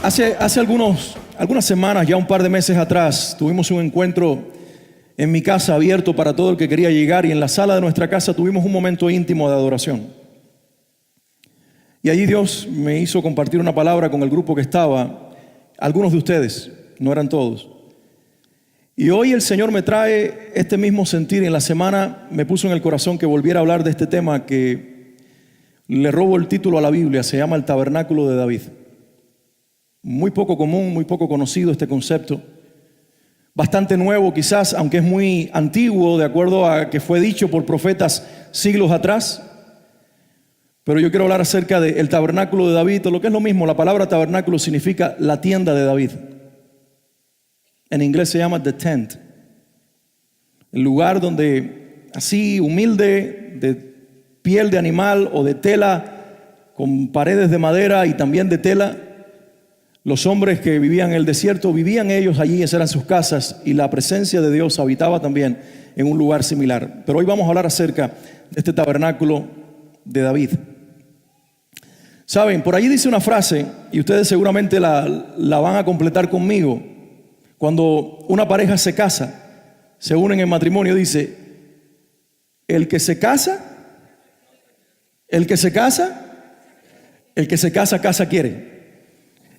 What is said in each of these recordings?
Hace algunas semanas, ya un par de meses atrás, tuvimos un encuentro en mi casa abierto para todo el que quería llegar, y en la sala de nuestra casa tuvimos un momento íntimo de adoración. Y allí Dios me hizo compartir una palabra con el grupo que estaba, algunos de ustedes, no eran todos. Y hoy el Señor me trae este mismo sentir. En la semana me puso en el corazón que volviera a hablar de este tema que le robo el título a la Biblia, se llama el Tabernáculo de David. Muy poco común, muy poco conocido este concepto. Bastante nuevo quizás, aunque es muy antiguo de acuerdo a que fue dicho por profetas siglos atrás. Pero yo quiero hablar acerca del tabernáculo de David, o lo que es lo mismo. La palabra tabernáculo significa la tienda de David. En inglés se llama the tent. El lugar donde, así humilde, de piel de animal o de tela, con paredes de madera y también de tela, los hombres que vivían en el desierto, vivían ellos allí, esas eran sus casas, y la presencia de Dios habitaba también en un lugar similar. Pero hoy vamos a hablar acerca de este tabernáculo de David. Saben, por allí dice una frase, y ustedes seguramente la van a completar conmigo. Cuando una pareja se casa, se unen en matrimonio, dice: el que se casa, casa quiere.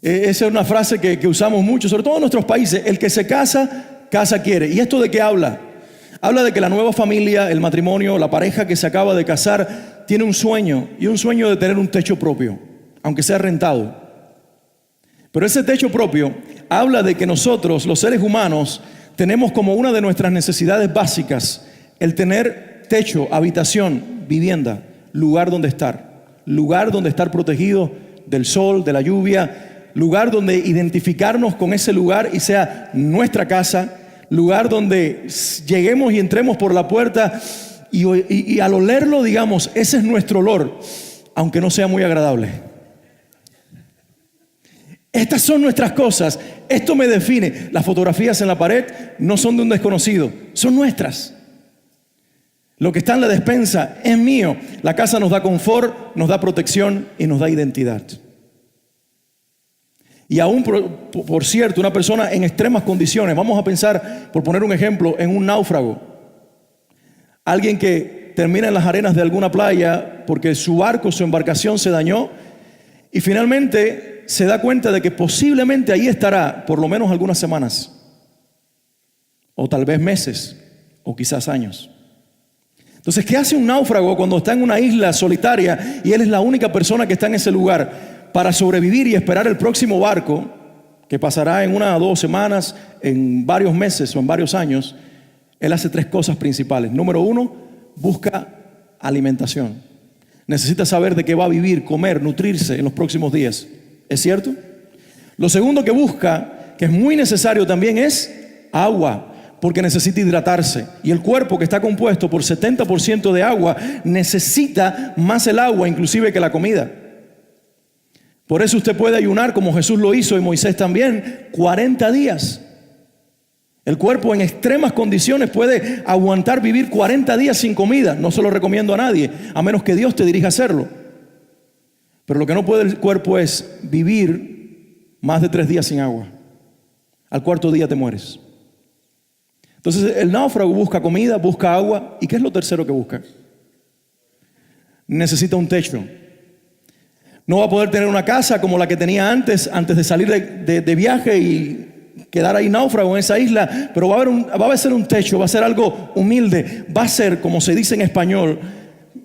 Esa es una frase que usamos mucho, sobre todo en nuestros países. El que se casa, casa quiere. ¿Y esto de qué habla? Habla de que la nueva familia, el matrimonio, la pareja que se acaba de casar, tiene un sueño, y un sueño de tener un techo propio, aunque sea rentado. Pero ese techo propio habla de que nosotros, los seres humanos, tenemos como una de nuestras necesidades básicas el tener techo, habitación, vivienda, lugar donde estar protegido del sol, de la lluvia, lugar donde identificarnos con ese lugar y sea nuestra casa, lugar donde lleguemos y entremos por la puerta y al olerlo digamos: ese es nuestro olor, aunque no sea muy agradable. Estas son nuestras cosas, esto me define. Las fotografías en la pared no son de un desconocido, son nuestras. Lo que está en la despensa es mío. La casa nos da confort, nos da protección y nos da identidad. Y aún, por cierto, una persona en extremas condiciones, vamos a pensar, por poner un ejemplo, en un náufrago. Alguien que termina en las arenas de alguna playa porque su barco, su embarcación se dañó, y finalmente se da cuenta de que posiblemente ahí estará por lo menos algunas semanas, o tal vez meses, o quizás años. Entonces, ¿qué hace un náufrago cuando está en una isla solitaria y él es la única persona que está en ese lugar? Para sobrevivir y esperar el próximo barco, que pasará en 1 o 2 semanas, en varios meses o en varios años, él hace 3 cosas principales. Número 1, busca alimentación. Necesita saber de qué va a vivir, comer, nutrirse en los próximos días. ¿Es cierto? Lo segundo que busca, que es muy necesario también, es agua, porque necesita hidratarse. Y el cuerpo, que está compuesto por 70% de agua, necesita más el agua inclusive que la comida. Por eso usted puede ayunar como Jesús lo hizo y Moisés también, 40 días. El cuerpo en extremas condiciones puede aguantar vivir 40 días sin comida. No se lo recomiendo a nadie, a menos que Dios te dirija a hacerlo. Pero lo que no puede el cuerpo es vivir más de 3 días sin agua. Al 4.º día te mueres. Entonces el náufrago busca comida, busca agua. ¿Y qué es lo tercero que busca? Necesita un techo. No va a poder tener una casa como la que tenía antes de salir de viaje y quedar ahí náufrago en esa isla, pero va a ser un techo, va a ser algo humilde, va a ser, como se dice en español,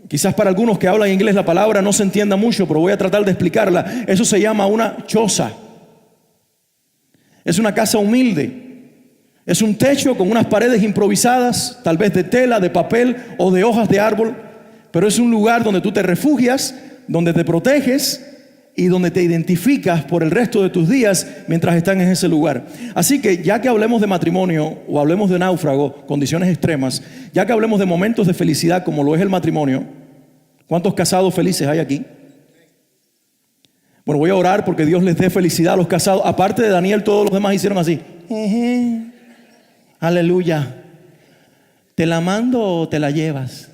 quizás para algunos que hablan inglés la palabra no se entienda mucho, pero voy a tratar de explicarla. Eso se llama una choza. Es una casa humilde. Es un techo con unas paredes improvisadas, tal vez de tela, de papel o de hojas de árbol, pero es un lugar donde tú te refugias, donde te proteges y donde te identificas por el resto de tus días mientras están en ese lugar. Así que ya que hablemos de matrimonio o hablemos de náufrago, condiciones extremas, ya que hablemos de momentos de felicidad como lo es el matrimonio, ¿cuántos casados felices hay aquí? Bueno, voy a orar porque Dios les dé felicidad a los casados. Aparte de Daniel, todos los demás hicieron así. Aleluya. ¿Te la mando o te la llevas?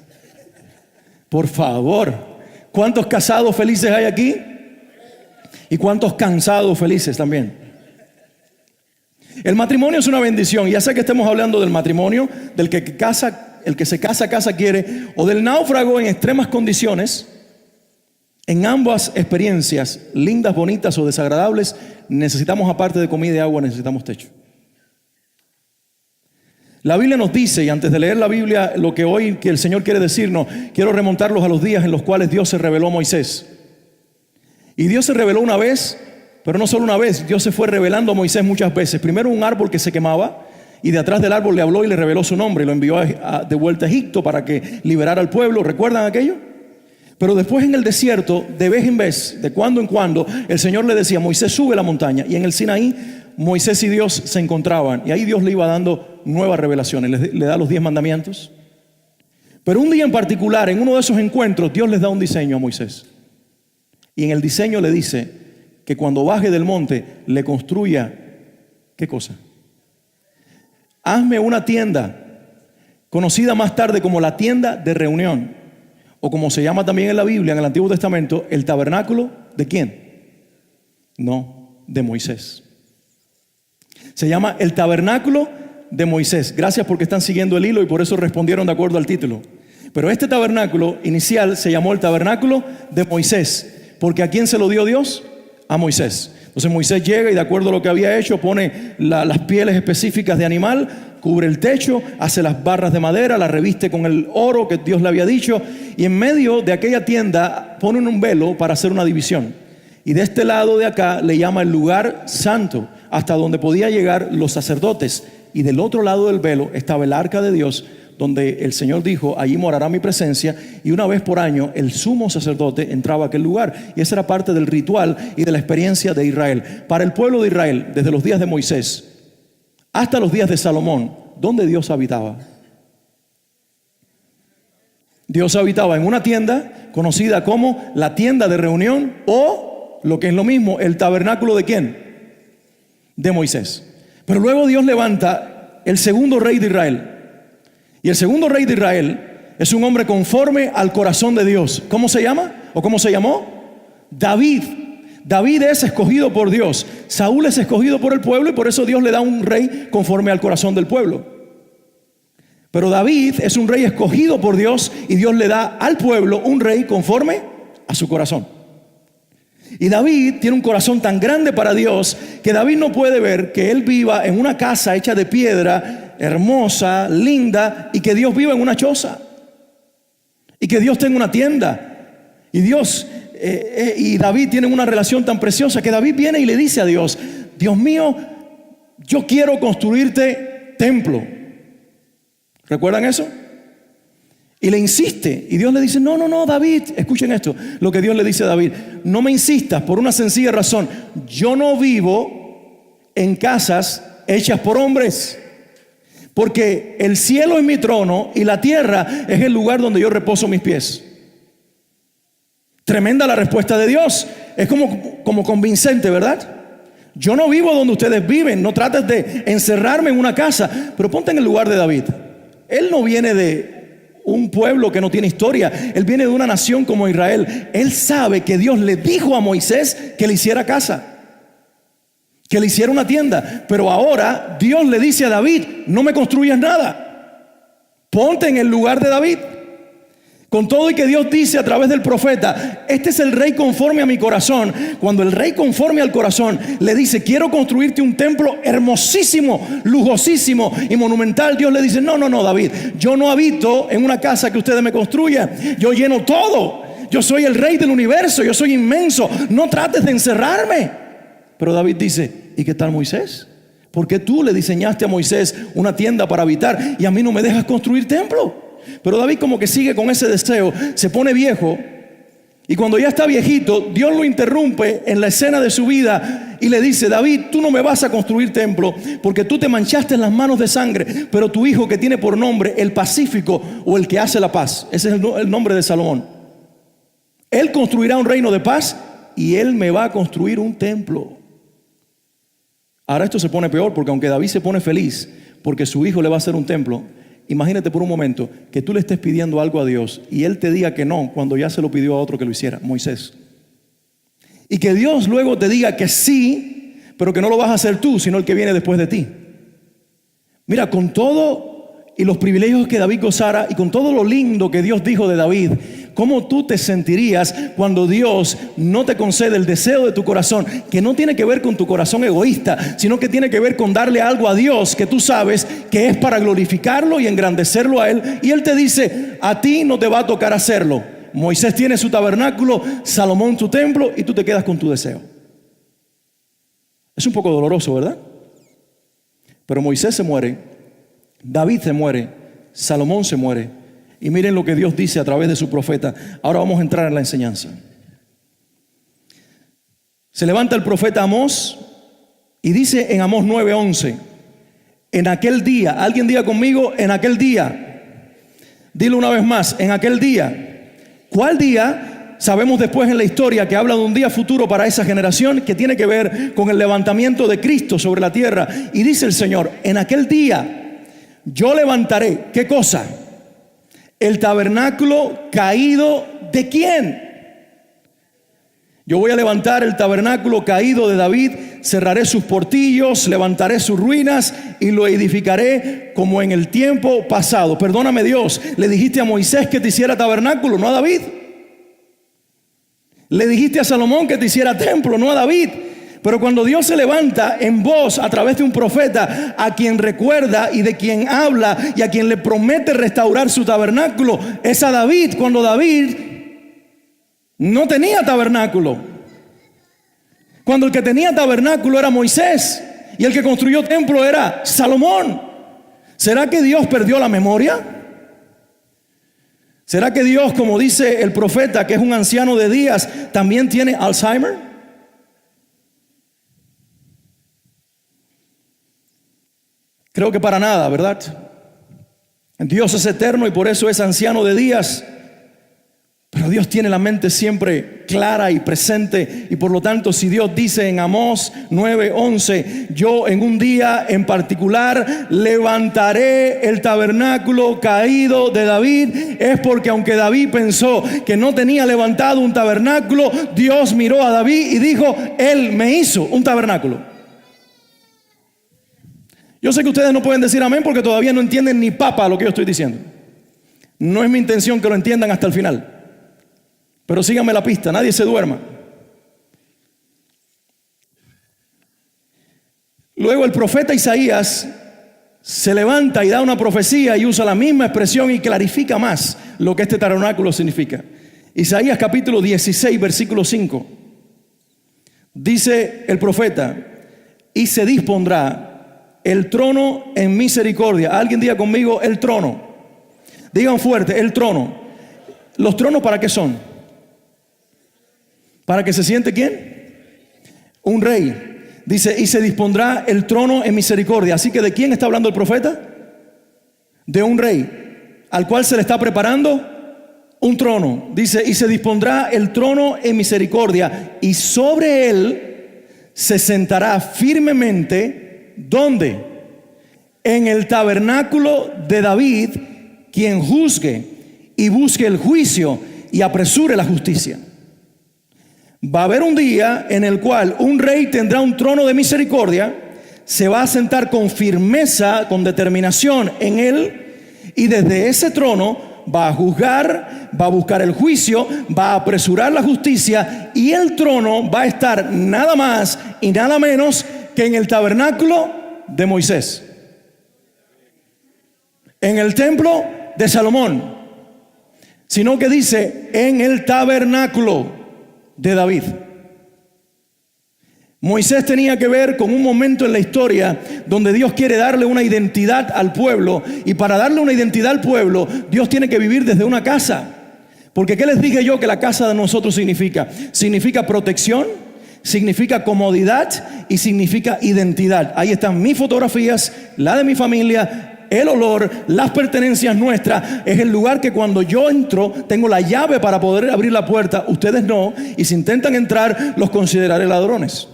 Por favor. ¿Cuántos casados felices hay aquí? ¿Y cuántos cansados felices también? El matrimonio es una bendición. Ya sea que estemos hablando del matrimonio, del que casa, el que se casa quiere, o del náufrago en extremas condiciones. En ambas experiencias, lindas, bonitas o desagradables, necesitamos, aparte de comida y agua, necesitamos techo. La Biblia nos dice, y antes de leer la Biblia, lo que hoy que el Señor quiere decirnos, quiero remontarlos a los días en los cuales Dios se reveló a Moisés. Y Dios se reveló una vez, pero no solo una vez, Dios se fue revelando a Moisés muchas veces. Primero un árbol que se quemaba, y de atrás del árbol le habló y le reveló su nombre, y lo envió de vuelta a Egipto para que liberara al pueblo. ¿Recuerdan aquello? Pero después en el desierto, de vez en vez, de cuando en cuando, el Señor le decía: Moisés, sube la montaña. Y en el Sinaí, Moisés y Dios se encontraban, y ahí Dios le iba dando nuevas revelaciones, le da los 10 mandamientos. Pero un día en particular, en uno de esos encuentros, Dios les da un diseño a Moisés. Y en el diseño le dice que cuando baje del monte, le construya, ¿qué cosa? Hazme una tienda, conocida más tarde como la tienda de reunión, o como se llama también en la Biblia, en el Antiguo Testamento, el tabernáculo, ¿de quién? No, de Moisés. Se llama el tabernáculo de Moisés. Gracias porque están siguiendo el hilo y por eso respondieron de acuerdo al título. Pero este tabernáculo inicial se llamó el tabernáculo de Moisés. ¿Porque a quién se lo dio Dios? A Moisés. Entonces Moisés llega y de acuerdo a lo que había hecho, pone las pieles específicas de animal, cubre el techo, hace las barras de madera, las reviste con el oro que Dios le había dicho, y en medio de aquella tienda ponen un velo para hacer una división. Y de este lado de acá le llama el lugar santo, hasta donde podían llegar los sacerdotes. Y del otro lado del velo estaba el arca de Dios, donde el Señor dijo: allí morará mi presencia, y una vez por año el sumo sacerdote entraba a aquel lugar. Y esa era parte del ritual y de la experiencia de Israel. Para el pueblo de Israel, desde los días de Moisés hasta los días de Salomón, ¿dónde Dios habitaba? Dios habitaba en una tienda conocida como la tienda de reunión, o lo que es lo mismo, el tabernáculo ¿de quién? De Moisés. Pero luego Dios levanta el segundo rey de Israel. Y el segundo rey de Israel es un hombre conforme al corazón de Dios. ¿Cómo se llama? ¿O cómo se llamó? David. David es escogido por Dios. Saúl es escogido por el pueblo, y por eso Dios le da un rey conforme al corazón del pueblo. Pero David es un rey escogido por Dios, y Dios le da al pueblo un rey conforme a su corazón. Y David tiene un corazón tan grande para Dios que David no puede ver que él viva en una casa hecha de piedra, hermosa, linda, y que Dios viva en una choza, y que Dios tenga una tienda. Y Dios y David tienen una relación tan preciosa que David viene y le dice a Dios: Dios mío, yo quiero construirte templo. ¿Recuerdan eso? Y le insiste, y Dios le dice: no, David, escuchen esto, lo que Dios le dice a David: no me insistas, por una sencilla razón. Yo no vivo en casas hechas por hombres, porque el cielo es mi trono y la tierra es el lugar donde yo reposo mis pies. Tremenda la respuesta de Dios. Es como convincente, ¿verdad? Yo no vivo donde ustedes viven. No trates de encerrarme en una casa. Pero ponte en el lugar de David. Él no viene de un pueblo que no tiene historia. Él viene de una nación como Israel. Él sabe que Dios le dijo a Moisés que le hiciera casa, que le hiciera una tienda. Pero ahora Dios le dice a David: no me construyas nada. Ponte en el lugar de David. Con todo y que Dios dice a través del profeta: este es el rey conforme a mi corazón. Cuando el rey conforme al corazón le dice: quiero construirte un templo hermosísimo, lujosísimo y monumental, Dios le dice: no, David, yo no habito en una casa que ustedes me construyan. Yo lleno todo. Yo soy el rey del universo. Yo soy inmenso. No trates de encerrarme. Pero David dice: ¿y qué tal Moisés? ¿Por qué tú le diseñaste a Moisés una tienda para habitar y a mí no me dejas construir templo? Pero David como que sigue con ese deseo, se pone viejo, y cuando ya está viejito, Dios lo interrumpe en la escena de su vida y le dice: David, tú no me vas a construir templo porque tú te manchaste en las manos de sangre, pero tu hijo, que tiene por nombre el Pacífico, o el que hace la paz, ese es el nombre de Salomón, él construirá un reino de paz y él me va a construir un templo. Ahora esto se pone peor, porque aunque David se pone feliz porque su hijo le va a hacer un templo, imagínate por un momento que tú le estés pidiendo algo a Dios y Él te diga que no cuando ya se lo pidió a otro que lo hiciera, Moisés. Y que Dios luego te diga que sí, pero que no lo vas a hacer tú, sino el que viene después de ti. Mira, con todo y los privilegios que David gozara y con todo lo lindo que Dios dijo de David, ¿cómo tú te sentirías cuando Dios no te concede el deseo de tu corazón? Que no tiene que ver con tu corazón egoísta, sino que tiene que ver con darle algo a Dios que tú sabes que es para glorificarlo y engrandecerlo a Él. Y Él te dice, a ti no te va a tocar hacerlo. Moisés tiene su tabernáculo, Salomón su templo, y tú te quedas con tu deseo. Es un poco doloroso, ¿verdad? Pero Moisés se muere, David se muere, Salomón se muere. Y miren lo que Dios dice a través de su profeta. Ahora vamos a entrar en la enseñanza. Se levanta el profeta Amós y dice en Amós 9:11, en aquel día, alguien diga conmigo, en aquel día. Dilo una vez más, en aquel día. ¿Cuál día? Sabemos después en la historia que habla de un día futuro para esa generación que tiene que ver con el levantamiento de Cristo sobre la tierra. Y dice el Señor, en aquel día yo levantaré, ¿qué cosa? El tabernáculo caído ¿de quién? Yo voy a levantar el tabernáculo caído de David, cerraré sus portillos, levantaré sus ruinas y lo edificaré como en el tiempo pasado. Perdóname Dios, le dijiste a Moisés que te hiciera tabernáculo, no a David. Le dijiste a Salomón que te hiciera templo, no a David. Pero cuando Dios se levanta en voz a través de un profeta a quien recuerda y de quien habla y a quien le promete restaurar su tabernáculo, es a David, cuando David no tenía tabernáculo. Cuando el que tenía tabernáculo era Moisés y el que construyó templo era Salomón. ¿Será que Dios perdió la memoria? ¿Será que Dios, como dice el profeta, que es un anciano de días, también tiene Alzheimer? Creo que para nada, ¿verdad? Dios es eterno y por eso es anciano de días. Pero Dios tiene la mente siempre clara y presente. Y por lo tanto, si Dios dice en Amós 9:11, yo en un día en particular levantaré el tabernáculo caído de David, es porque aunque David pensó que no tenía levantado un tabernáculo, Dios miró a David y dijo, Él me hizo un tabernáculo. Yo sé que ustedes no pueden decir amén porque todavía no entienden ni papa lo que yo estoy diciendo. No es mi intención que lo entiendan hasta el final. Pero síganme la pista, nadie se duerma. Luego el profeta Isaías se levanta y da una profecía y usa la misma expresión y clarifica más lo que este tabernáculo significa. Isaías capítulo 16, versículo 5. Dice el profeta, y se dispondrá el trono en misericordia. Alguien diga conmigo, el trono. Digan fuerte, el trono. ¿Los tronos para qué son? ¿Para que se siente quién? Un rey. Dice, y se dispondrá el trono en misericordia. Así que ¿de quién está hablando el profeta? De un rey, al cual se le está preparando un trono. Dice, y se dispondrá el trono en misericordia, y sobre él se sentará firmemente, ¿dónde? En el tabernáculo de David, quien juzgue y busque el juicio y apresure la justicia. Va a haber un día en el cual un rey tendrá un trono de misericordia, se va a sentar con firmeza, con determinación en él, y desde ese trono va a juzgar, va a buscar el juicio, va a apresurar la justicia, y el trono va a estar nada más y nada menos que en el tabernáculo de Moisés, en el templo de Salomón, sino que dice en el tabernáculo de David. Moisés tenía que ver con un momento en la historia donde Dios quiere darle una identidad al pueblo, y para darle una identidad al pueblo Dios tiene que vivir desde una casa. Porque ¿qué les dije yo que la casa de nosotros significa? Significa protección, significa comodidad y significa identidad. Ahí están mis fotografías, la de mi familia, el olor, las pertenencias nuestras. Es el lugar que cuando yo entro tengo la llave para poder abrir la puerta. Ustedes no, y si intentan entrar los consideraré ladrones,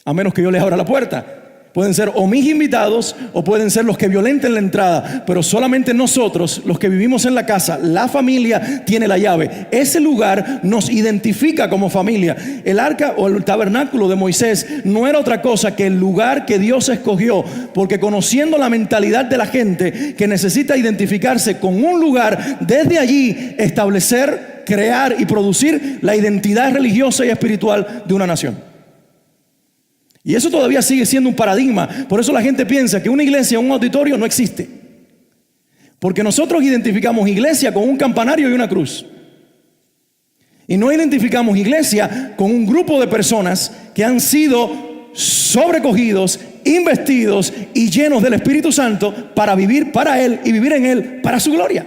a menos que yo les abra la puerta. Pueden ser o mis invitados o pueden ser los que violenten la entrada, pero solamente nosotros, los que vivimos en la casa, la familia tiene la llave. Ese lugar nos identifica como familia. El arca o el tabernáculo de Moisés no era otra cosa que el lugar que Dios escogió, porque conociendo la mentalidad de la gente que necesita identificarse con un lugar, desde allí establecer, crear y producir la identidad religiosa y espiritual de una nación. Y eso todavía sigue siendo un paradigma. Por eso la gente piensa que una iglesia o un auditorio no existe. Porque nosotros identificamos iglesia con un campanario y una cruz. Y no identificamos iglesia con un grupo de personas que han sido sobrecogidos, investidos y llenos del Espíritu Santo para vivir para Él y vivir en Él para su gloria.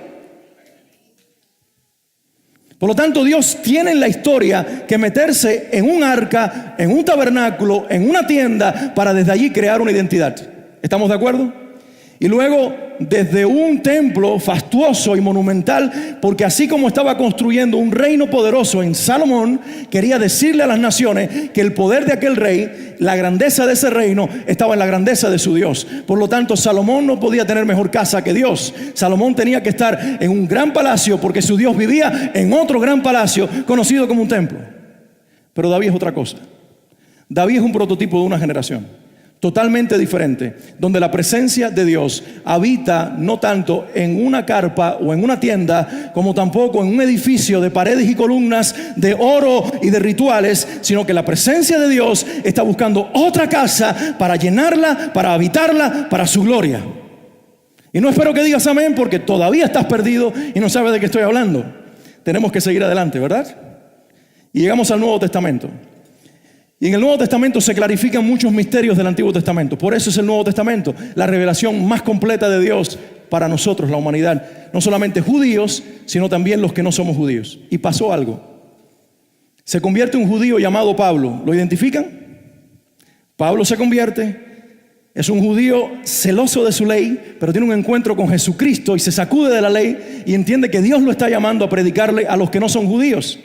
Por lo tanto, Dios tiene en la historia que meterse en un arca, en un tabernáculo, en una tienda, para desde allí crear una identidad. ¿Estamos de acuerdo? Y luego, desde un templo fastuoso y monumental, porque así como estaba construyendo un reino poderoso en Salomón, quería decirle a las naciones que el poder de aquel rey, la grandeza de ese reino, estaba en la grandeza de su Dios. Por lo tanto, Salomón no podía tener mejor casa que Dios. Salomón tenía que estar en un gran palacio, porque su Dios vivía en otro gran palacio conocido como un templo. Pero David es otra cosa. David es un prototipo de una generación totalmente diferente, donde la presencia de Dios habita no tanto en una carpa o en una tienda, como tampoco en un edificio de paredes y columnas de oro y de rituales, sino que la presencia de Dios está buscando otra casa para llenarla, para habitarla, para su gloria. Y no espero que digas amén, porque todavía estás perdido y no sabes de qué estoy hablando. Tenemos que seguir adelante, ¿verdad? Y llegamos al Nuevo Testamento. Y en el Nuevo Testamento se clarifican muchos misterios del Antiguo Testamento. Por eso es el Nuevo Testamento, la revelación más completa de Dios para nosotros, la humanidad. No solamente judíos, sino también los que no somos judíos. Y pasó algo. Se convierte un judío llamado Pablo. ¿Lo identifican? Pablo se convierte. Es un judío celoso de su ley, pero tiene un encuentro con Jesucristo y se sacude de la ley y entiende que Dios lo está llamando a predicarle a los que no son judíos.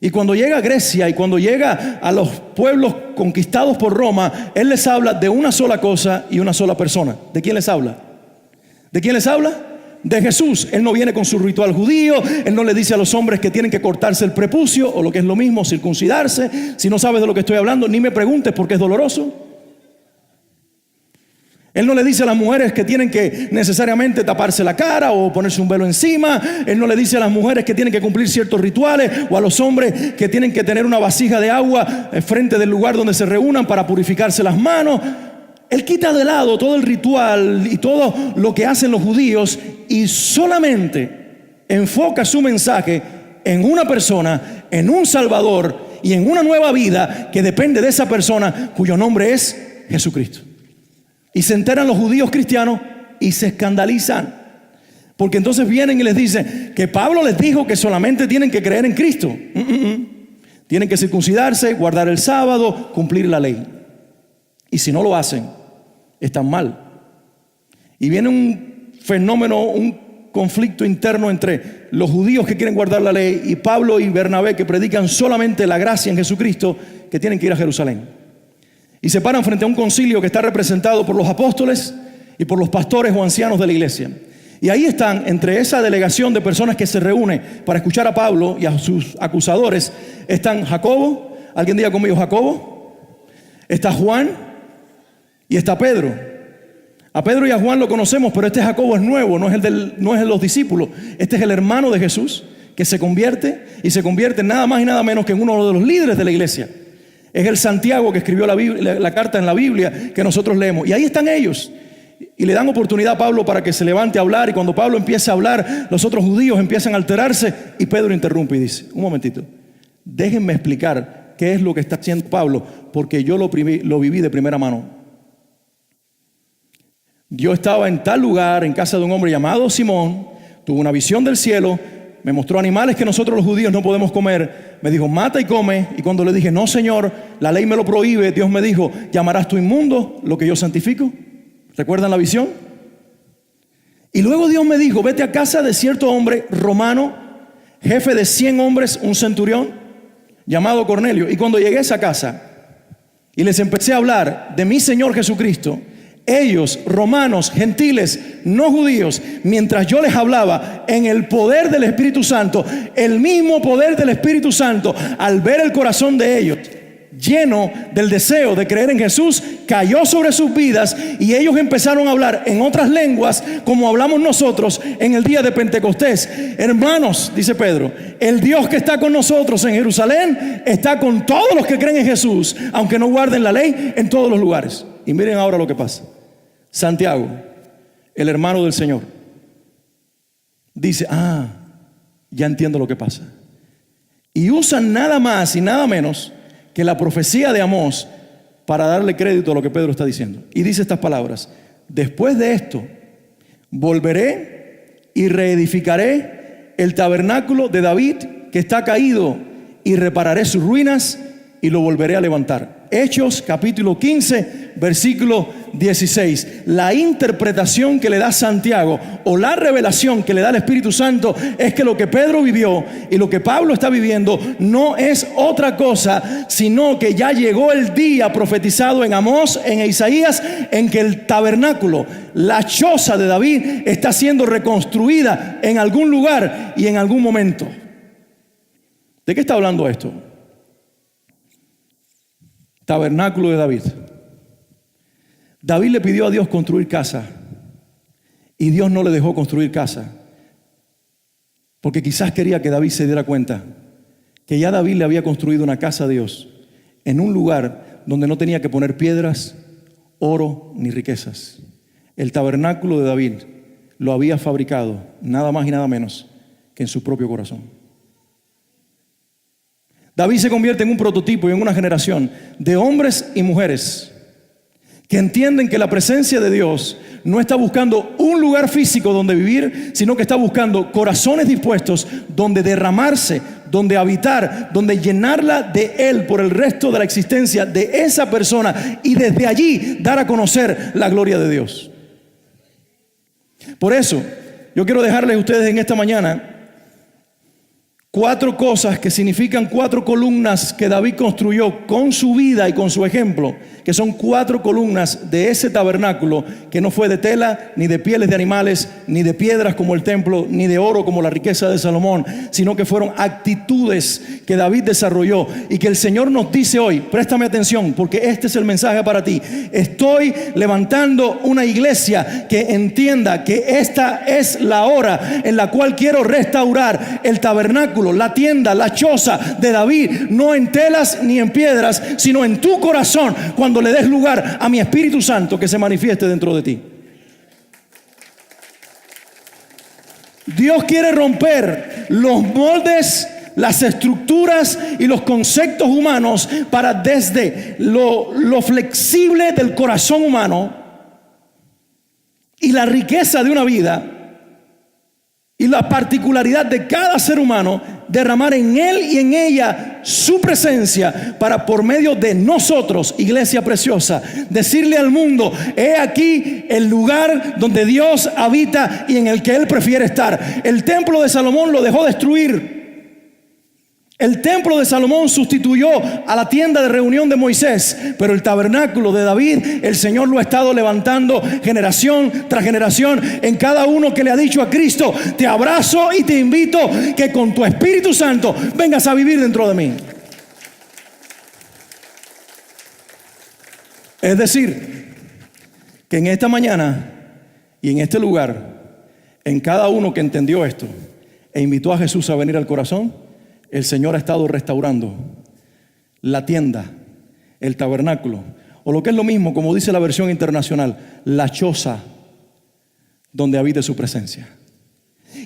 Y cuando llega a Grecia y cuando llega a los pueblos conquistados por Roma, Él les habla de una sola cosa y una sola persona. ¿De quién les habla? ¿De quién les habla? De Jesús. Él no viene con su ritual judío. Él no le dice a los hombres que tienen que cortarse el prepucio, o lo que es lo mismo, circuncidarse. Si no sabes de lo que estoy hablando, ni me preguntes porque es doloroso. Él no le dice a las mujeres que tienen que necesariamente taparse la cara o ponerse un velo encima. Él no le dice a las mujeres que tienen que cumplir ciertos rituales, o a los hombres que tienen que tener una vasija de agua frente del lugar donde se reúnan para purificarse las manos. Él quita de lado todo el ritual y todo lo que hacen los judíos y solamente enfoca su mensaje en una persona, en un Salvador y en una nueva vida que depende de esa persona, cuyo nombre es Jesucristo. Y se enteran los judíos cristianos y se escandalizan, porque entonces vienen y les dicen que Pablo les dijo que solamente tienen que creer en Cristo. Tienen que circuncidarse, guardar el sábado, cumplir la ley. Y si no lo hacen, están mal. Y viene un fenómeno, un conflicto interno entre los judíos que quieren guardar la ley y Pablo y Bernabé, que predican solamente la gracia en Jesucristo, que tienen que ir a Jerusalén. Y se paran frente a un concilio que está representado por los apóstoles y por los pastores o ancianos de la iglesia. Y ahí están, entre esa delegación de personas que se reúne para escuchar a Pablo y a sus acusadores, están Jacobo. ¿Alguien diga conmigo Jacobo? Está Juan y está Pedro. A Pedro y a Juan lo conocemos, pero este Jacobo es nuevo, no es el de los discípulos. Este es el hermano de Jesús que se convierte, y se convierte nada más y nada menos que en uno de los líderes de la iglesia. Es el Santiago que escribió la carta en la Biblia que nosotros leemos. Y ahí están ellos. Y le dan oportunidad a Pablo para que se levante a hablar. Y cuando Pablo empieza a hablar, los otros judíos empiezan a alterarse. Y Pedro interrumpe y dice: un momentito, déjenme explicar qué es lo que está haciendo Pablo, porque yo lo viví de primera mano. Yo estaba en tal lugar, en casa de un hombre llamado Simón. Tuve una visión del cielo. Me mostró animales que nosotros los judíos no podemos comer. Me dijo: mata y come. Y cuando le dije: no, Señor, la ley me lo prohíbe, Dios me dijo: llamarás tú inmundo lo que yo santifico. ¿Recuerdan la visión? Y luego Dios me dijo: vete a casa de cierto hombre romano, jefe de 100 hombres, un centurión, llamado Cornelio. Y cuando llegué a esa casa, y les empecé a hablar de mi Señor Jesucristo, ellos, romanos, gentiles, no judíos, mientras yo les hablaba en el poder del Espíritu Santo, el mismo poder del Espíritu Santo, al ver el corazón de ellos lleno del deseo de creer en Jesús, cayó sobre sus vidas y ellos empezaron a hablar en otras lenguas como hablamos nosotros en el día de Pentecostés. Hermanos, dice Pedro, el Dios que está con nosotros en Jerusalén está con todos los que creen en Jesús, aunque no guarden la ley, en todos los lugares. Y miren ahora lo que pasa. Santiago, el hermano del Señor, dice, ya entiendo lo que pasa. Y usan nada más y nada menos que la profecía de Amós para darle crédito a lo que Pedro está diciendo. Y dice estas palabras: después de esto, volveré y reedificaré el tabernáculo de David que está caído, y repararé sus ruinas y lo volveré a levantar. Hechos capítulo 15, versículo 16. La interpretación que le da Santiago, o la revelación que le da el Espíritu Santo, es que lo que Pedro vivió y lo que Pablo está viviendo no es otra cosa, sino que ya llegó el día profetizado en Amós, en Isaías, en que el tabernáculo, la choza de David, está siendo reconstruida en algún lugar y en algún momento. ¿De qué está hablando esto? Tabernáculo de David. David le pidió a Dios construir casa y Dios no le dejó construir casa, porque quizás quería que David se diera cuenta que ya David le había construido una casa a Dios en un lugar donde no tenía que poner piedras, oro ni riquezas. El tabernáculo de David lo había fabricado nada más y nada menos que en su propio corazón. David se convierte en un prototipo y en una generación de hombres y mujeres que entienden que la presencia de Dios no está buscando un lugar físico donde vivir, sino que está buscando corazones dispuestos donde derramarse, donde habitar, donde llenarla de Él por el resto de la existencia de esa persona, y desde allí dar a conocer la gloria de Dios. Por eso, yo quiero dejarles a ustedes en esta mañana 4 cosas que significan 4 columnas que David construyó con su vida y con su ejemplo, que son 4 columnas de ese tabernáculo que no fue de tela, ni de pieles de animales, ni de piedras como el templo, ni de oro como la riqueza de Salomón, sino que fueron actitudes que David desarrolló y que el Señor nos dice hoy. Préstame atención, porque este es el mensaje para ti. Estoy levantando una iglesia que entienda que esta es la hora en la cual quiero restaurar el tabernáculo, la tienda, la choza de David, no en telas ni en piedras, sino en tu corazón, cuando le des lugar a mi Espíritu Santo que se manifieste dentro de ti. Dios quiere romper los moldes, las estructuras y los conceptos humanos para, desde lo flexible del corazón humano y la riqueza de una vida y la particularidad de cada ser humano, derramar en él y en ella su presencia para, por medio de nosotros, iglesia preciosa, decirle al mundo: he aquí el lugar donde Dios habita y en el que Él prefiere estar. El templo de Salomón lo dejó destruir. El templo de Salomón sustituyó a la tienda de reunión de Moisés, pero el tabernáculo de David, el Señor lo ha estado levantando generación tras generación en cada uno que le ha dicho a Cristo: te abrazo y te invito que con tu Espíritu Santo vengas a vivir dentro de mí. Es decir, que en esta mañana y en este lugar, en cada uno que entendió esto e invitó a Jesús a venir al corazón, el Señor ha estado restaurando la tienda, el tabernáculo, o lo que es lo mismo, como dice la versión internacional, la choza donde habite su presencia.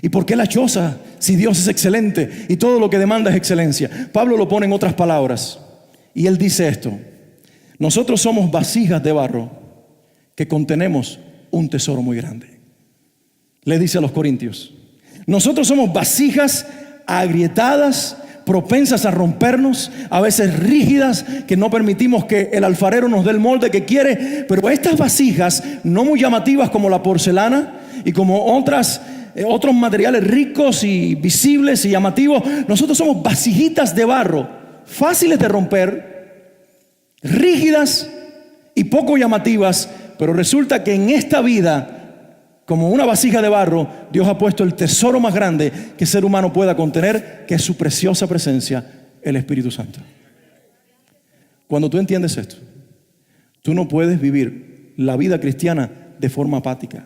¿Y por qué la choza si Dios es excelente y todo lo que demanda es excelencia? Pablo lo pone en otras palabras y él dice esto: nosotros somos vasijas de barro que contenemos un tesoro muy grande. Le dice a los corintios: nosotros somos vasijas agrietadas, propensas a rompernos, a veces rígidas, que no permitimos que el alfarero nos dé el molde que quiere. Pero estas vasijas, no muy llamativas como la porcelana y como otros materiales ricos y visibles y llamativos, nosotros somos vasijitas de barro, fáciles de romper, rígidas y poco llamativas, pero resulta que en esta vida, como una vasija de barro, Dios ha puesto el tesoro más grande que el ser humano pueda contener, que es su preciosa presencia, el Espíritu Santo. Cuando tú entiendes esto, tú no puedes vivir la vida cristiana de forma apática.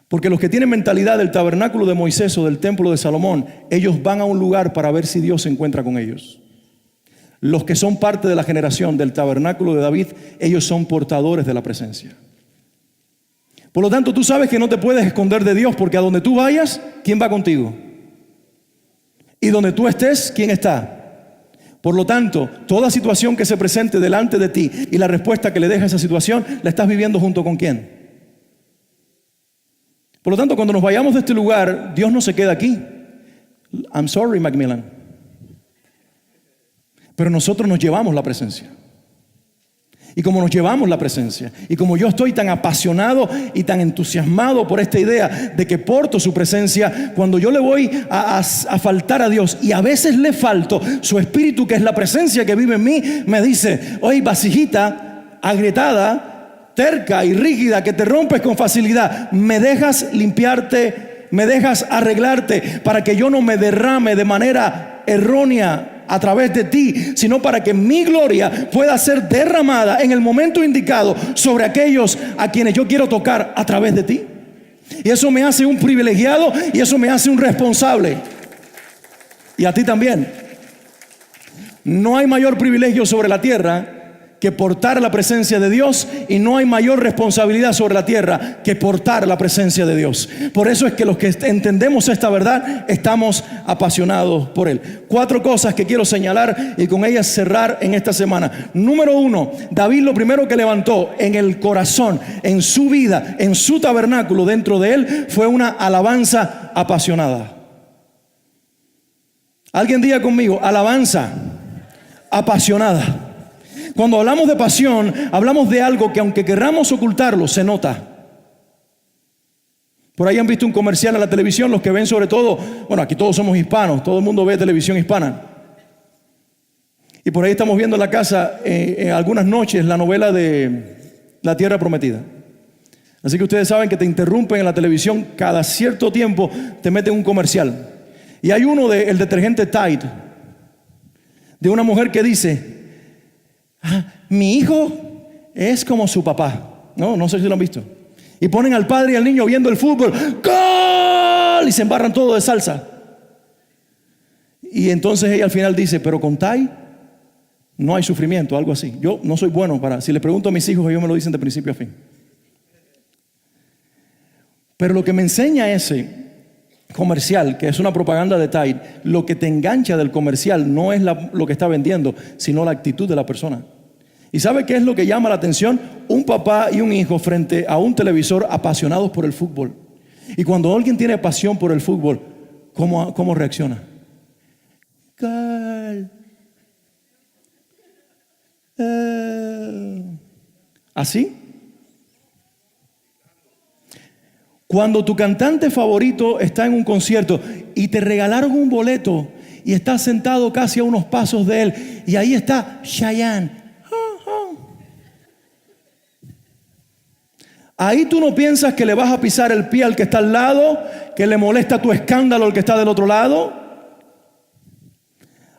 Porque los que tienen mentalidad del tabernáculo de Moisés o del templo de Salomón, ellos van a un lugar para ver si Dios se encuentra con ellos. Los que son parte de la generación del tabernáculo de David, ellos son portadores de la presencia. Por lo tanto, tú sabes que no te puedes esconder de Dios, porque a donde tú vayas, ¿quién va contigo? Y donde tú estés, ¿quién está? Por lo tanto, toda situación que se presente delante de ti y la respuesta que le deja a esa situación, la estás viviendo junto con ¿quién? Por lo tanto, cuando nos vayamos de este lugar, Dios no se queda aquí. I'm sorry, Macmillan. Pero nosotros nos llevamos la presencia. Y como nos llevamos la presencia, y como yo estoy tan apasionado y tan entusiasmado por esta idea de que porto su presencia, cuando yo le voy a faltar a Dios, y a veces le falto, su espíritu, que es la presencia que vive en mí, me dice: oye, vasijita agrietada, terca y rígida, que te rompes con facilidad, ¿me dejas limpiarte? ¿Me dejas arreglarte para que yo no me derrame de manera errónea a través de ti, sino para que mi gloria pueda ser derramada en el momento indicado sobre aquellos a quienes yo quiero tocar a través de ti? Y eso me hace un privilegiado y eso me hace un responsable. Y a ti también. No hay mayor privilegio sobre la tierra que portar la presencia de Dios, y no hay mayor responsabilidad sobre la tierra que portar la presencia de Dios. Por eso es que los que entendemos esta verdad estamos apasionados por Él. 4 cosas que quiero señalar y con ellas cerrar en esta semana. Número 1, David lo primero que levantó en el corazón, en su vida, en su tabernáculo, dentro de él, fue una alabanza apasionada. Alguien diga conmigo: alabanza apasionada. Cuando hablamos de pasión, hablamos de algo que, aunque querramos ocultarlo, se nota. Por ahí han visto un comercial en la televisión, los que ven sobre todo, bueno, aquí todos somos hispanos, todo el mundo ve televisión hispana. Y por ahí estamos viendo en la casa, en algunas noches, la novela de La Tierra Prometida. Así que ustedes saben que te interrumpen en la televisión, cada cierto tiempo te meten un comercial. Y hay uno del detergente Tide, de una mujer que dice: mi hijo es como su papá. No sé si lo han visto. Y ponen al padre y al niño viendo el fútbol, ¡gol! Y se embarran todo de salsa. Y entonces ella al final dice: pero con Tide no hay sufrimiento, algo así. Yo no soy bueno para, si le pregunto a mis hijos, ellos me lo dicen de principio a fin. Pero lo que me enseña ese comercial, que es una propaganda de Tide, lo que te engancha del comercial no es lo que está vendiendo, sino la actitud de la persona. ¿Y sabe qué es lo que llama la atención? Un papá y un hijo frente a un televisor, apasionados por el fútbol. Y cuando alguien tiene pasión por el fútbol, ¿cómo reacciona? Gol. ¿Así? Cuando tu cantante favorito está en un concierto y te regalaron un boleto y estás sentado casi a unos pasos de él, y ahí está Chayanne. Ahí tú no piensas que le vas a pisar el pie al que está al lado, que le molesta tu escándalo al que está del otro lado.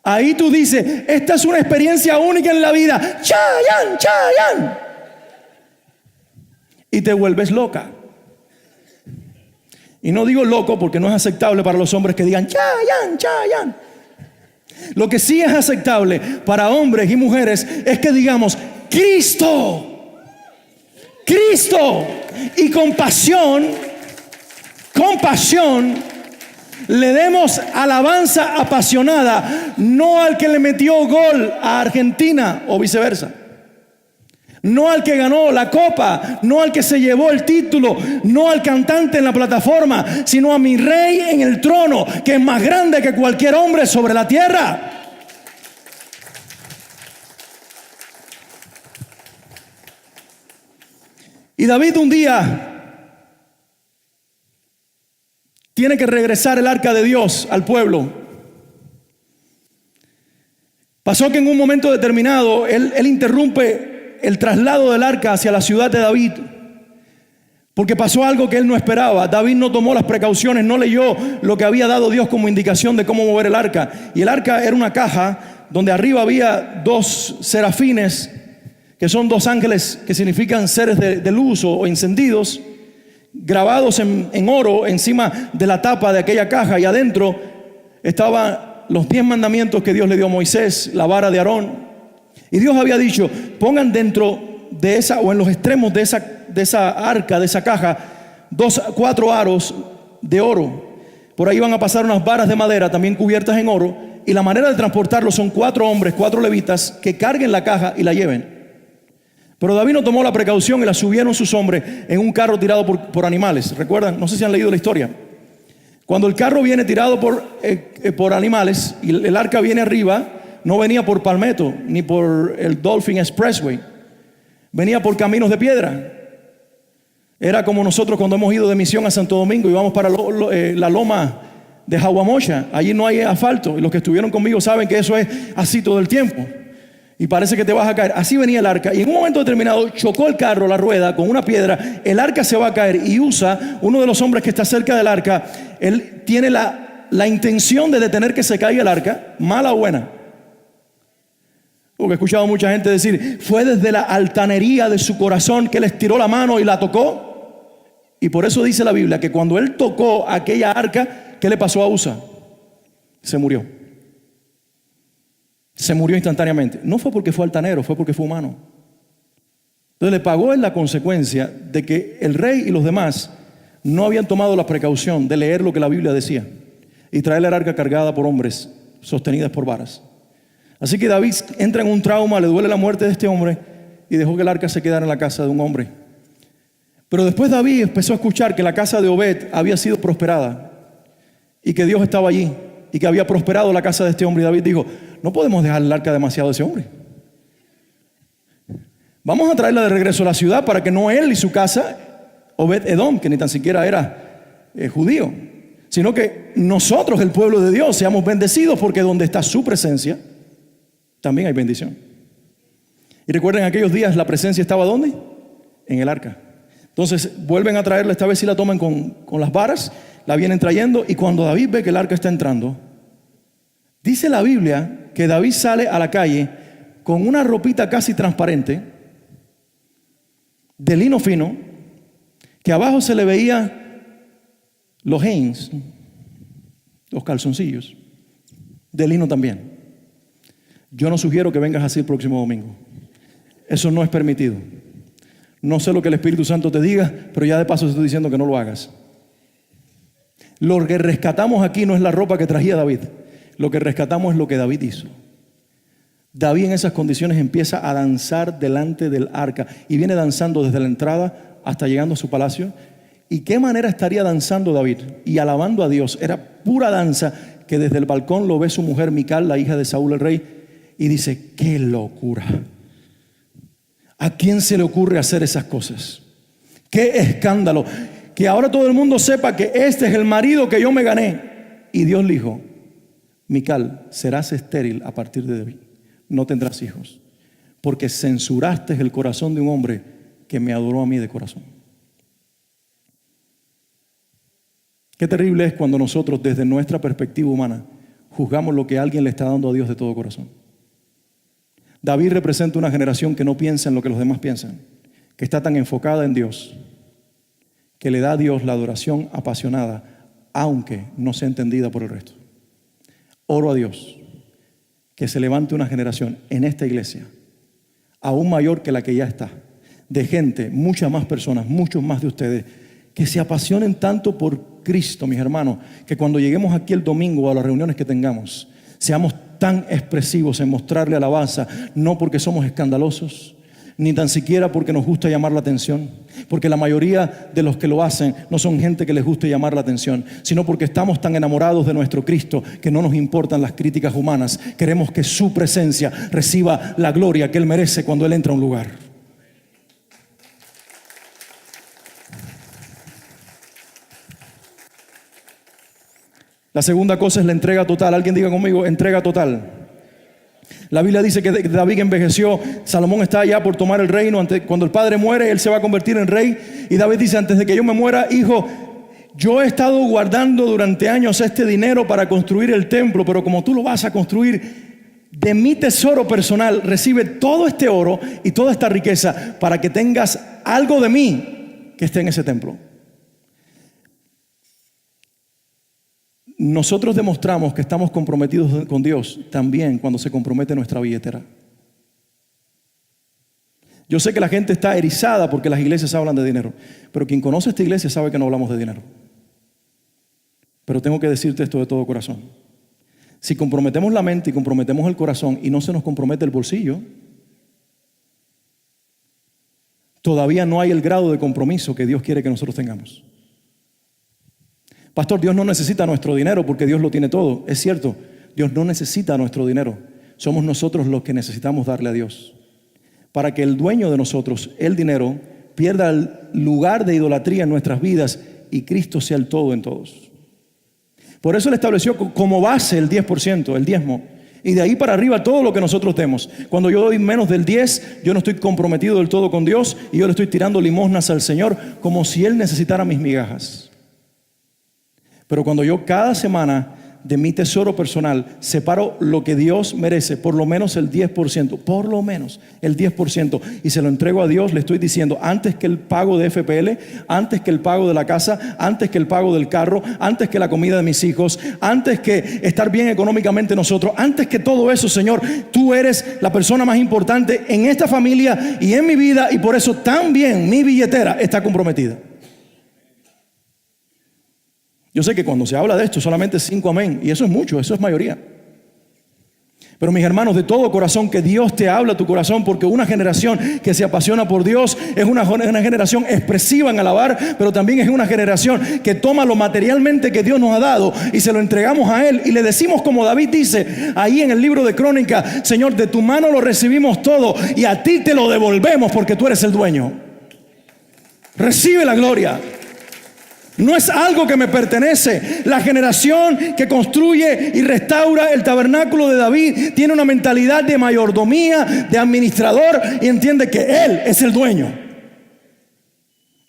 Ahí tú dices: esta es una experiencia única en la vida. Chayanne, Chayanne. Y te vuelves loca. Y no digo loco porque no es aceptable para los hombres que digan Chayanne, Chayanne. Lo que sí es aceptable para hombres y mujeres es que digamos Cristo, Cristo. Y con pasión le demos alabanza apasionada, no al que le metió gol a Argentina o viceversa. No al que ganó la copa, no al que se llevó el título, no al cantante en la plataforma, sino a mi rey en el trono, que es más grande que cualquier hombre sobre la tierra. Y David un día tiene que regresar el arca de Dios al pueblo Pasó que en un momento determinado él interrumpe el traslado del arca hacia la ciudad de David, porque pasó algo que él no esperaba. David no tomó las precauciones, no leyó lo que había dado Dios como indicación de cómo mover el arca. Y el arca era una caja donde arriba había 2 serafines, que son 2 ángeles que significan seres de luz o encendidos, grabados en oro encima de la tapa de aquella caja. Y adentro estaban los 10 mandamientos que Dios le dio a Moisés, la vara de Aarón. Y Dios había dicho: pongan dentro de esa, o en los extremos de esa arca, de esa caja, 4 aros de oro. Por ahí van a pasar unas varas de madera también cubiertas en oro. Y la manera de transportarlo son 4 hombres, 4 levitas, que carguen la caja y la lleven. Pero David no tomó la precaución y la subieron sus hombres en un carro tirado por animales. ¿Recuerdan? No sé si han leído la historia. Cuando el carro viene tirado por animales y el arca viene arriba, no venía por Palmetto ni por el Dolphin Expressway, venía por caminos de piedra. Era como nosotros cuando hemos ido de misión a Santo Domingo y vamos para la loma de Jaguamocha. Allí no hay asfalto, y los que estuvieron conmigo saben que eso es así todo el tiempo y parece que te vas a caer. Así venía el arca, y en un momento determinado chocó el carro, la rueda, con una piedra. El arca se va a caer, y uno de los hombres que está cerca del arca, él tiene la intención de detener que se caiga el arca, mala o buena. Porque he escuchado a mucha gente decir: fue desde la altanería de su corazón que él estiró la mano y la tocó. Y por eso dice la Biblia que cuando él tocó aquella arca, ¿qué le pasó a Usa? Se murió. Se murió instantáneamente. No fue porque fue altanero, fue porque fue humano. Entonces le pagó en la consecuencia de que el rey y los demás no habían tomado la precaución de leer lo que la Biblia decía y traer el arca cargada por hombres, sostenidas por varas. Así que David entra en un trauma, le duele la muerte de este hombre y dejó que el arca se quedara en la casa de un hombre. Pero después David empezó a escuchar que la casa de Obed había sido prosperada y que Dios estaba allí y que había prosperado la casa de este hombre. Y David dijo: no podemos dejar el arca demasiado a ese hombre. Vamos a traerla de regreso a la ciudad para que no él y su casa, Obed Edom, que ni tan siquiera era judío, sino que nosotros, el pueblo de Dios, seamos bendecidos, porque donde está su presencia también hay bendición. Y recuerden, aquellos días la presencia estaba ¿dónde? En el arca. Entonces vuelven a traerla, esta vez sí la toman con las varas, la vienen trayendo, y cuando David ve que el arca está entrando, dice la Biblia que David sale a la calle con una ropita casi transparente de lino fino, que abajo se le veía los jeans, los calzoncillos de lino también. Yo no sugiero que vengas así el próximo domingo. Eso no es permitido. No sé lo que el Espíritu Santo te diga, pero ya de paso te estoy diciendo que no lo hagas. Lo que rescatamos aquí no es la ropa que traía David. Lo que rescatamos es lo que David hizo. David en esas condiciones empieza a danzar delante del arca y viene danzando desde la entrada hasta llegando a su palacio. ¿Y qué manera estaría danzando David y alabando a Dios? Era pura danza, que desde el balcón lo ve su mujer Mical, la hija de Saúl el rey, y dice: ¡qué locura! ¿A quién se le ocurre hacer esas cosas? ¡Qué escándalo! Que ahora todo el mundo sepa que este es el marido que yo me gané. Y Dios le dijo: Mical, serás estéril a partir de hoy, no tendrás hijos, porque censuraste el corazón de un hombre que me adoró a mí de corazón. Qué terrible es cuando nosotros, desde nuestra perspectiva humana, juzgamos lo que alguien le está dando a Dios de todo corazón. David representa una generación que no piensa en lo que los demás piensan, que está tan enfocada en Dios, que le da a Dios la adoración apasionada, aunque no sea entendida por el resto. Oro a Dios que se levante una generación en esta iglesia, aún mayor que la que ya está, de gente, muchas más personas, muchos más de ustedes, que se apasionen tanto por Cristo, mis hermanos, que cuando lleguemos aquí el domingo a las reuniones que tengamos, seamos tan expresivos en mostrarle alabanza, no porque somos escandalosos, ni tan siquiera porque nos gusta llamar la atención, porque la mayoría de los que lo hacen no son gente que les guste llamar la atención, sino porque estamos tan enamorados de nuestro Cristo que no nos importan las críticas humanas. Queremos que su presencia reciba la gloria que Él merece cuando Él entra a un lugar. La segunda cosa es la entrega total. Alguien diga conmigo: entrega total. La Biblia dice que David envejeció. Salomón está ya por tomar el reino. Cuando el padre muere, él se va a convertir en rey. Y David dice, antes de que yo me muera, hijo, yo he estado guardando durante años este dinero para construir el templo, pero como tú lo vas a construir, de mi tesoro personal recibe todo este oro y toda esta riqueza para que tengas algo de mí que esté en ese templo. Nosotros demostramos que estamos comprometidos con Dios también cuando se compromete nuestra billetera. Yo sé que la gente está erizada porque las iglesias hablan de dinero, pero quien conoce esta iglesia sabe que no hablamos de dinero. Pero tengo que decirte esto de todo corazón. Si comprometemos la mente y comprometemos el corazón y no se nos compromete el bolsillo, todavía no hay el grado de compromiso que Dios quiere que nosotros tengamos. Pastor, Dios no necesita nuestro dinero porque Dios lo tiene todo. Es cierto, Dios no necesita nuestro dinero. Somos nosotros los que necesitamos darle a Dios. Para que el dueño de nosotros, el dinero, pierda el lugar de idolatría en nuestras vidas y Cristo sea el todo en todos. Por eso Él estableció como base el 10%, el diezmo. Y de ahí para arriba todo lo que nosotros demos. Cuando yo doy menos del 10, yo no estoy comprometido del todo con Dios y yo le estoy tirando limosnas al Señor como si Él necesitara mis migajas. Pero cuando yo cada semana de mi tesoro personal separo lo que Dios merece, por lo menos el 10%, por lo menos el 10%, y se lo entrego a Dios, le estoy diciendo, antes que el pago de FPL, antes que el pago de la casa, antes que el pago del carro, antes que la comida de mis hijos, antes que estar bien económicamente nosotros, antes que todo eso, Señor, tú eres la persona más importante en esta familia y en mi vida, y por eso también mi billetera está comprometida. Yo sé que cuando se habla de esto solamente 5 amén, y eso es mucho, eso es mayoría. Pero mis hermanos, de todo corazón que Dios te habla a tu corazón, porque una generación que se apasiona por Dios es una generación expresiva en alabar, pero también es una generación que toma lo materialmente que Dios nos ha dado y se lo entregamos a Él y le decimos como David dice ahí en el libro de Crónicas, Señor, de tu mano lo recibimos todo y a ti te lo devolvemos porque tú eres el dueño. Recibe la gloria. No es algo que me pertenece. La generación que construye y restaura el tabernáculo de David tiene una mentalidad de mayordomía, de administrador, y entiende que él es el dueño.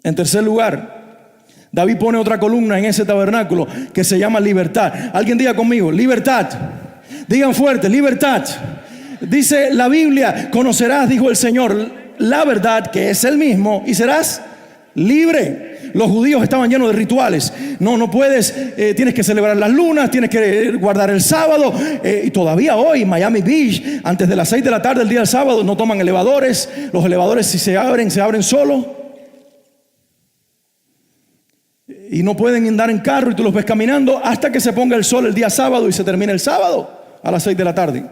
En tercer lugar, David pone otra columna en ese tabernáculo que se llama libertad. Alguien diga conmigo, libertad. Digan fuerte, libertad. Dice la Biblia, conocerás, dijo el Señor, la verdad que es el mismo y serás libre. Los judíos estaban llenos de rituales. No puedes, tienes que celebrar las lunas, tienes que guardar el sábado. Y todavía hoy, Miami Beach, antes de las 6 de la tarde el día del sábado, no toman elevadores. Los elevadores si se abren solos. Y no pueden andar en carro y tú los ves caminando hasta que se ponga el sol el día sábado y se termine el sábado a las 6 de la tarde.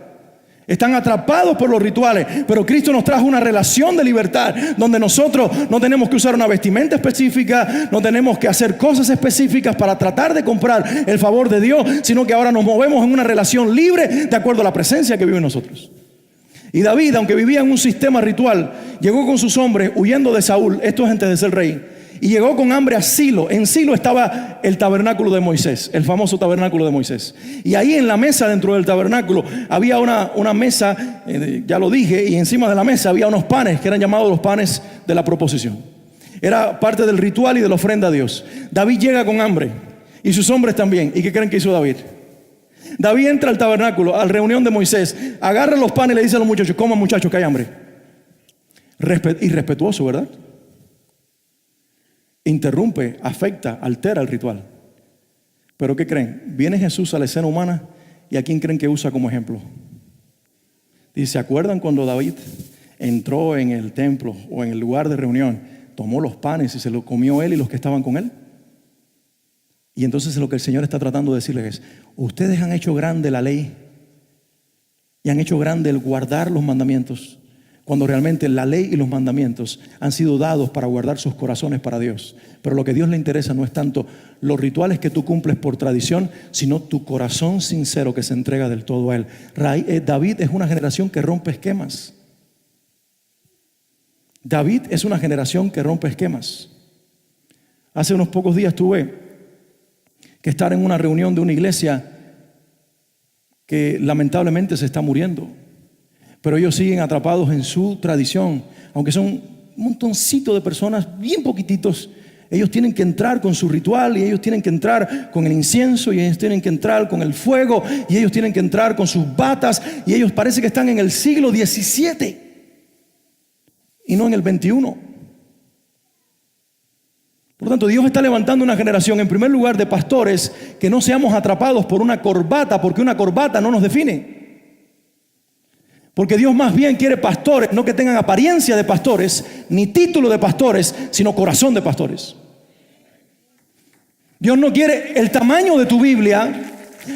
Están atrapados por los rituales, pero Cristo nos trajo una relación de libertad donde nosotros no tenemos que usar una vestimenta específica, no tenemos que hacer cosas específicas para tratar de comprar el favor de Dios, sino que ahora nos movemos en una relación libre de acuerdo a la presencia que vive en nosotros. Y David, aunque vivía en un sistema ritual, llegó con sus hombres huyendo de Saúl, esto es antes de ser rey, y llegó con hambre a Silo. En Silo estaba el tabernáculo de Moisés, el famoso tabernáculo de Moisés. Y ahí en la mesa dentro del tabernáculo había una mesa, ya lo dije, y encima de la mesa había unos panes que eran llamados los panes de la proposición. Era parte del ritual y de la ofrenda a Dios. David llega con hambre y sus hombres también. ¿Y qué creen que hizo David? David entra al tabernáculo, a la reunión de Moisés, agarra los panes y le dice a los muchachos, coman muchachos que hay hambre. Irrespetuoso, ¿verdad? Interrumpe, afecta, altera el ritual. Pero ¿qué creen? Viene Jesús a la escena humana y ¿a quién creen que usa como ejemplo? Dice, ¿se acuerdan cuando David entró en el templo o en el lugar de reunión, tomó los panes y se los comió él y los que estaban con él? Y entonces lo que el Señor está tratando de decirles es, ustedes han hecho grande la ley y han hecho grande el guardar los mandamientos, cuando realmente la ley y los mandamientos han sido dados para guardar sus corazones para Dios. Pero lo que a Dios le interesa no es tanto los rituales que tú cumples por tradición, sino tu corazón sincero que se entrega del todo a Él. David es una generación que rompe esquemas. David es una generación que rompe esquemas. Hace unos pocos días tuve que estar en una reunión de una iglesia que lamentablemente se está muriendo. Pero ellos siguen atrapados en su tradición, aunque son un montoncito de personas, bien poquititos. Ellos tienen que entrar con su ritual, y ellos tienen que entrar con el incienso, y ellos tienen que entrar con el fuego, y ellos tienen que entrar con sus batas, y ellos parece que están en el siglo XVII y no en el XXI. Por lo tanto, Dios está levantando una generación, en primer lugar, de pastores que no seamos atrapados por una corbata, porque una corbata no nos define. Porque Dios más bien quiere pastores, no que tengan apariencia de pastores, ni título de pastores, sino corazón de pastores. Dios no quiere el tamaño de tu Biblia,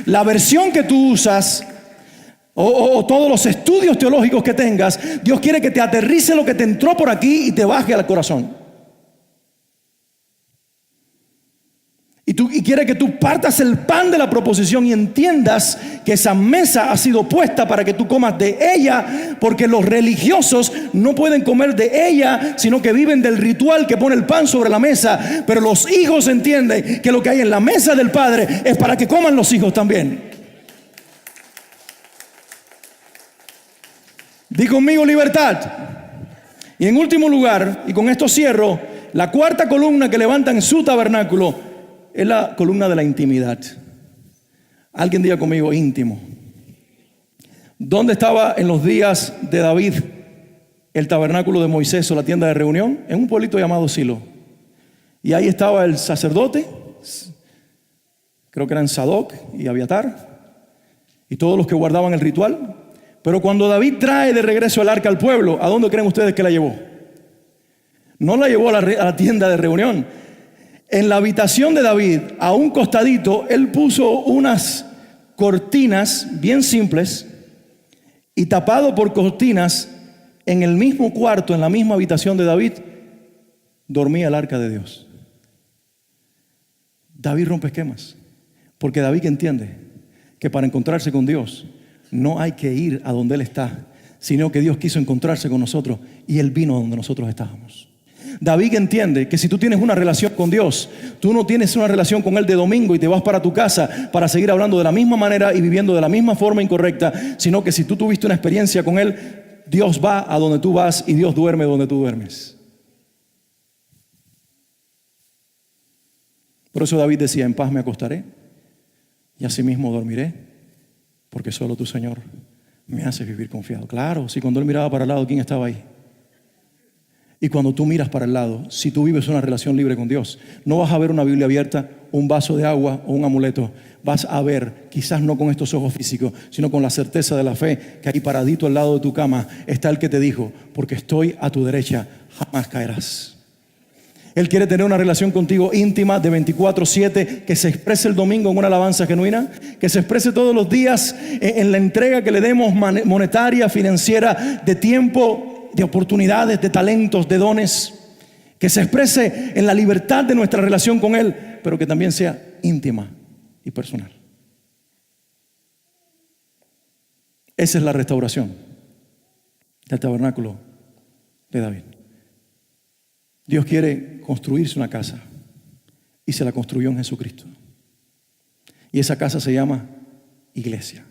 la versión que tú usas, o todos los estudios teológicos que tengas. Dios quiere que te aterrice lo que te entró por aquí y te baje al corazón. Y quiere que tú partas el pan de la proposición y entiendas que esa mesa ha sido puesta para que tú comas de ella, porque los religiosos no pueden comer de ella, sino que viven del ritual que pone el pan sobre la mesa. Pero los hijos entienden que lo que hay en la mesa del Padre es para que coman los hijos también. Di conmigo libertad. Y en último lugar, y con esto cierro, la cuarta columna que levantan en su tabernáculo es la columna de la intimidad. Alguien diga conmigo: íntimo. ¿Dónde estaba en los días de David el tabernáculo de Moisés o la tienda de reunión? En un pueblito llamado Silo. Y ahí estaba el sacerdote, creo que eran Sadoc y Abiatar, y todos los que guardaban el ritual. Pero cuando David trae de regreso el arca al pueblo, ¿a dónde creen ustedes que la llevó? No la llevó a la tienda de reunión. En la habitación de David, a un costadito, él puso unas cortinas bien simples, y tapado por cortinas, en el mismo cuarto, en la misma habitación de David, dormía el arca de Dios. David rompe esquemas, porque David entiende que para encontrarse con Dios no hay que ir a donde Él está, sino que Dios quiso encontrarse con nosotros y Él vino a donde nosotros estábamos. David entiende que si tú tienes una relación con Dios, tú no tienes una relación con Él de domingo y te vas para tu casa para seguir hablando de la misma manera y viviendo de la misma forma incorrecta, sino que si tú tuviste una experiencia con Él, Dios va a donde tú vas y Dios duerme donde tú duermes. Por eso David decía: en paz me acostaré y asimismo dormiré, porque solo tú, Señor, me haces vivir confiado. Claro, si cuando él miraba para el lado, ¿quién estaba ahí? Y cuando tú miras para el lado, si tú vives una relación libre con Dios, no vas a ver una Biblia abierta, un vaso de agua o un amuleto. Vas a ver, quizás no con estos ojos físicos, sino con la certeza de la fe, que ahí paradito al lado de tu cama está el que te dijo: porque estoy a tu derecha, jamás caerás. Él quiere tener una relación contigo íntima de 24/7, que se exprese el domingo en una alabanza genuina, que se exprese todos los días en la entrega que le demos monetaria, financiera, de tiempo, de oportunidades, de talentos, de dones, que se exprese en la libertad de nuestra relación con Él, pero que también sea íntima y personal. Esa es la restauración del tabernáculo de David. Dios quiere construirse una casa y se la construyó en Jesucristo. Y esa casa se llama iglesia.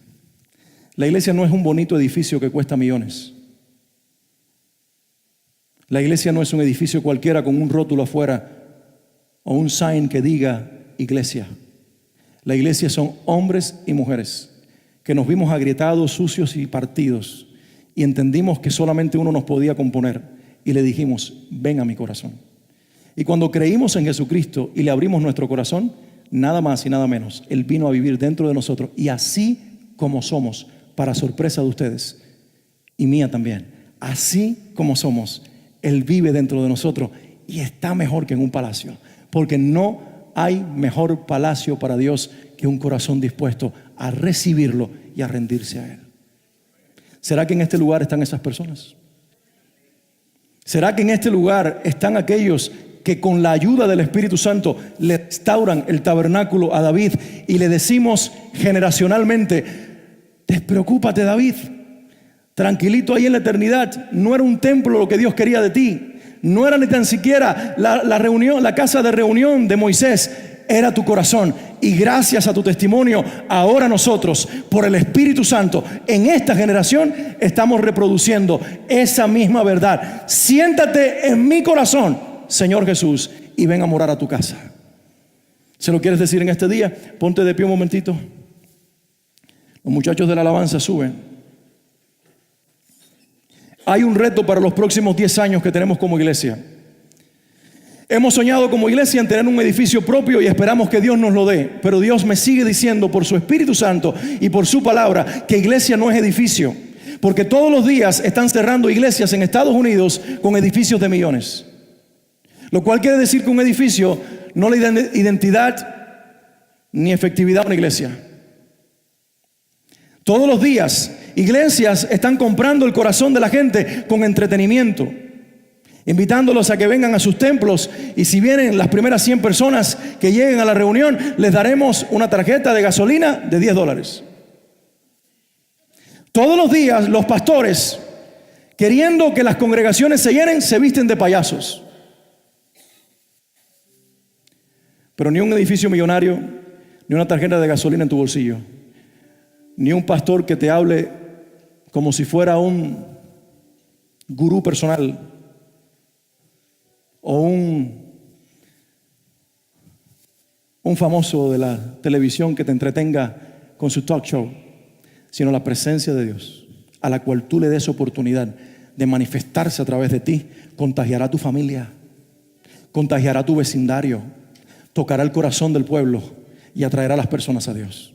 La iglesia no es un bonito edificio que cuesta millones. La iglesia no es un edificio cualquiera con un rótulo afuera o un sign que diga iglesia. La iglesia son hombres y mujeres que nos vimos agrietados, sucios y partidos, y entendimos que solamente uno nos podía componer. Y le dijimos: ven a mi corazón. Y cuando creímos en Jesucristo y le abrimos nuestro corazón, nada más y nada menos, Él vino a vivir dentro de nosotros. Y así como somos, para sorpresa de ustedes y mía también, así como somos, Él vive dentro de nosotros y está mejor que en un palacio. Porque no hay mejor palacio para Dios que un corazón dispuesto a recibirlo y a rendirse a Él. ¿Será que en este lugar están esas personas? ¿Será que en este lugar están aquellos que con la ayuda del Espíritu Santo le restauran el tabernáculo a David y le decimos generacionalmente: despreocúpate, David, tranquilito ahí en la eternidad? No era un templo lo que Dios quería de ti, no era ni tan siquiera la reunión, la casa de reunión de Moisés, era tu corazón. Y gracias a tu testimonio, ahora nosotros, por el Espíritu Santo, en esta generación, estamos reproduciendo esa misma verdad. Siéntate en mi corazón, Señor Jesús, y ven a morar a tu casa. ¿Se lo quieres decir en este día? Ponte de pie un momentito. Los muchachos de la alabanza suben. Hay un reto para los próximos 10 años que tenemos como iglesia. Hemos soñado como iglesia en tener un edificio propio y esperamos que Dios nos lo dé. Pero Dios me sigue diciendo por su Espíritu Santo y por su palabra que iglesia no es edificio. Porque todos los días están cerrando iglesias en Estados Unidos con edificios de millones. Lo cual quiere decir que un edificio no le da identidad ni efectividad a una iglesia. Todos los días iglesias están comprando el corazón de la gente con entretenimiento, invitándolos a que vengan a sus templos, y si vienen las primeras 100 personas que lleguen a la reunión, les daremos una tarjeta de gasolina de $10. Todos los días los pastores, queriendo que las congregaciones se llenen, se visten de payasos. Pero ni un edificio millonario, ni una tarjeta de gasolina en tu bolsillo, ni un pastor que te hable como si fuera un gurú personal o un famoso de la televisión que te entretenga con su talk show, sino la presencia de Dios, a la cual tú le des oportunidad de manifestarse a través de ti. Contagiará a tu familia, contagiará a tu vecindario, tocará el corazón del pueblo y atraerá a las personas a Dios.